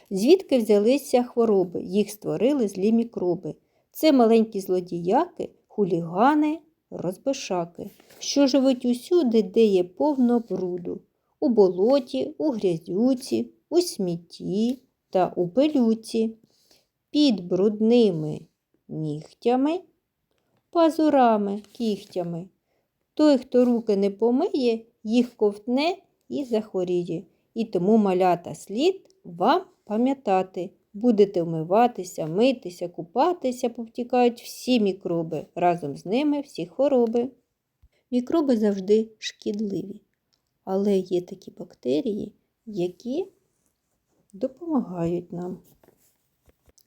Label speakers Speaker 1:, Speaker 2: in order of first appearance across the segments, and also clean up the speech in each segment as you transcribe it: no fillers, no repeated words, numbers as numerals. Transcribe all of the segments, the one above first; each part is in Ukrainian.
Speaker 1: Звідки взялися хвороби? Їх створили злі мікроби. Це маленькі злодіяки, хулігани, розбишаки, що живуть усюди, де є повно бруду. У болоті, у грязюці, у смітті та у пилюці. Під брудними нігтями, пазурами, кігтями. Той, хто руки не помиє, їх ковтне і захворіє. І тому, малята, слід вам пам'ятати. Будете вмиватися, митися, купатися, повтікають всі мікроби, разом з ними всі хвороби. Мікроби завжди шкідливі, але є такі бактерії, які допомагають нам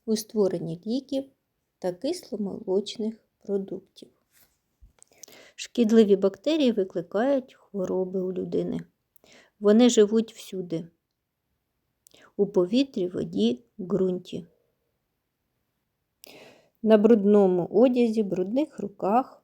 Speaker 1: у створенні ліків та кисломолочних продуктів. Шкідливі бактерії викликають хвороби у людини. Вони живуть всюди. У повітрі, воді, ґрунті. На брудному одязі, брудних руках,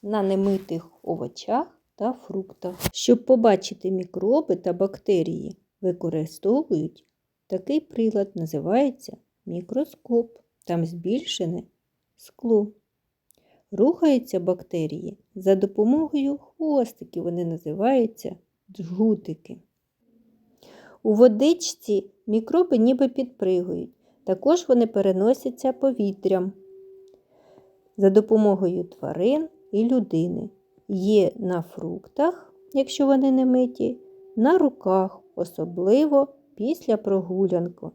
Speaker 1: на немитих овочах та фруктах. Щоб побачити мікроби та бактерії, використовують такий прилад, називається мікроскоп. Там збільшене скло. Рухаються бактерії за допомогою хвостиків, вони називаються джгутики. У водичці мікроби ніби підпригують, також вони переносяться повітрям за допомогою тварин і людини. Є на фруктах, якщо вони не миті, на руках, особливо після прогулянки.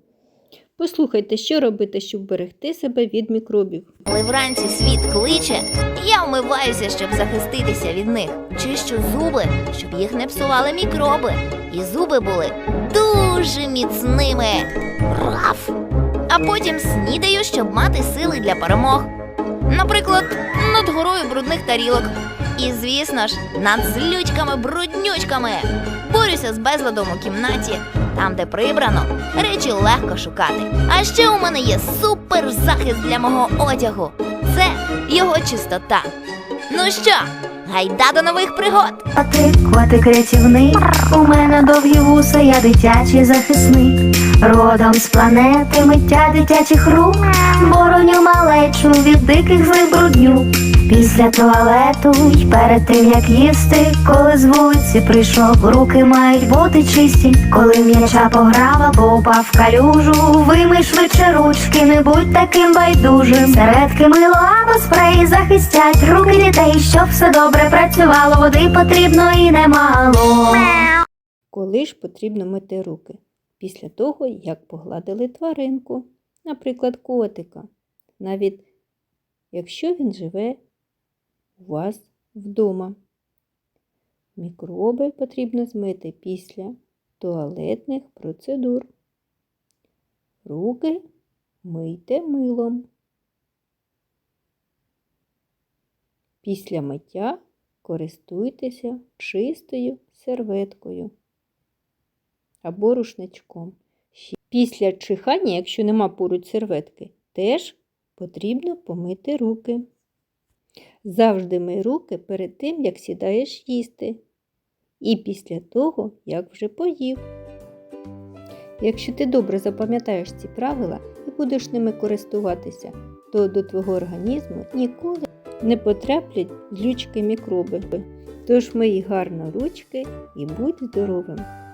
Speaker 1: Послухайте, що робити, щоб берегти себе від мікробів.
Speaker 2: Коли вранці світ кличе, я вмиваюся, щоб захиститися від них. Чищу зуби, щоб їх не псували мікроби. І зуби були дуже міцними. Раф! А потім снідаю, щоб мати сили для перемог. Наприклад, над горою брудних тарілок. І, звісно ж, над злючками-бруднючками. Борюся з безладом у кімнаті. Там, де прибрано, речі легко шукати. А ще у мене є суперзахист для мого одягу. Це його чистота. Ну що, гайда до нових пригод!
Speaker 3: Котик рятівник, у мене довгі вуса, я дитячий захисник. Родом з планети миття дитячих рук, бороню малечу від диких злих бруднюк. Після туалету й перед тим, як їсти, коли з вулиці прийшов, руки мають бути чисті. Коли м'яча пограв або упав в калюжу, вимий швидше ручки, не будь таким байдужим. Середки, мило або спрей захистять руки дітей, щоб все добре працювало, води потрібно і немало.
Speaker 1: Коли ж потрібно мити руки? Після того, як погладили тваринку, наприклад, котика, навіть якщо він живе у вас вдома. Мікроби потрібно змити після туалетних процедур. Руки мийте милом. Після миття користуйтеся чистою серветкою або рушничком. Після чихання, якщо нема поруч серветки, теж потрібно помити руки. Завжди мий руки перед тим, як сідаєш їсти. І після того, як вже поїв. Якщо ти добре запам'ятаєш ці правила і будеш ними користуватися, то до твого організму ніколи не потраплять злючки мікроби. Тож мий гарно ручки і будь здоровим!